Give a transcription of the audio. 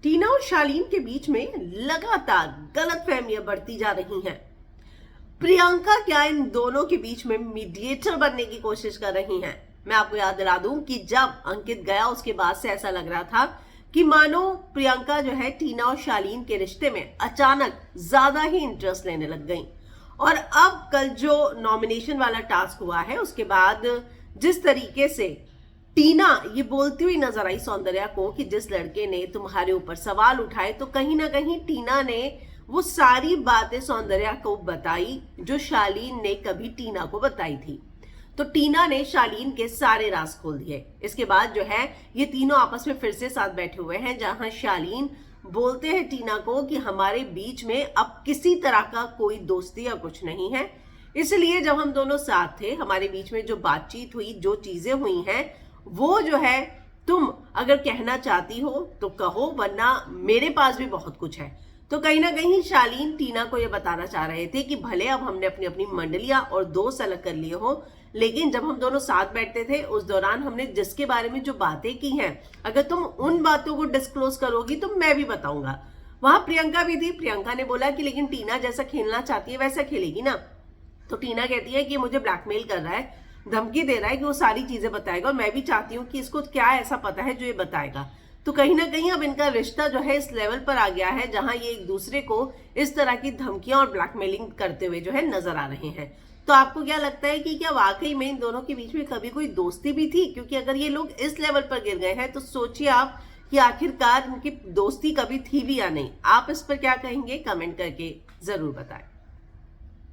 टीना और शालीन के बीच में लगातार गलतफहमियां बढ़ती जा रही हैं। प्रियंका क्या इन दोनों के बीच में मीडिएटर बनने की कोशिश कर रही हैं? मैं आपको याद दिला दूं कि जब अंकित गया उसके बाद से ऐसा लग रहा था कि मानो प्रियंका जो है टीना और शालीन के रिश्ते में अचानक ज्यादा ही इंटरेस्ट लेने लग गई। और अब कल जो नॉमिनेशन वाला टास्क हुआ है उसके बाद जिस तरीके से टीना ये बोलती हुई नजर आई सौंदर्या को कि जिस लड़के ने तुम्हारे ऊपर सवाल उठाए, तो कहीं ना कहीं टीना ने वो सारी बातें सौंदर्या को बताई जो शालीन ने कभी टीना को बताई थी। तो टीना ने शालीन के सारे राज खोल दिए। इसके बाद जो है ये तीनों आपस में फिर से साथ बैठे हुए हैं, जहां शालीन बोलते हैं टीना को कि हमारे बीच में अब किसी तरह का कोई दोस्ती या कुछ नहीं है, इसलिए जब हम दोनों साथ थे हमारे बीच में जो बातचीत हुई, जो चीजें हुई हैं, वो जो है तुम अगर कहना चाहती हो तो कहो, वरना मेरे पास भी बहुत कुछ है। तो कहीं ना कहीं शालीन टीना को ये बताना चाह रहे थे कि भले अब हमने अपनी अपनी मंडलियां और दोस्त अलग कर लिए हो, लेकिन जब हम दोनों साथ बैठते थे उस दौरान हमने जिसके बारे में जो बातें की हैं, अगर तुम उन बातों को डिस्क्लोज करोगी तो मैं भी बताऊंगा। वहां प्रियंका भी थी। प्रियंका ने बोला कि लेकिन टीना जैसा खेलना चाहती है वैसा खेलेगी ना। तो टीना कहती है कि मुझे ब्लैकमेल कर रहा है, धमकी दे रहा है कि वो सारी चीजें बताएगा, और मैं भी चाहती हूँ कि इसको क्या ऐसा पता है जो ये बताएगा। तो कहीं ना कहीं अब इनका रिश्ता जो है इस लेवल पर आ गया है जहां ये एक दूसरे को इस तरह की धमकियां और ब्लैकमेलिंग करते हुए जो है नजर आ रहे हैं। तो आपको क्या लगता है कि क्या वाकई में इन दोनों के बीच में कभी कोई दोस्ती भी थी? क्योंकि अगर ये लोग इस लेवल पर गिर गए हैं तो सोचिए आप कि आखिरकार इनकी दोस्ती कभी थी भी या नहीं। आप इस पर क्या कहेंगे? कमेंट करके जरूर बताएं।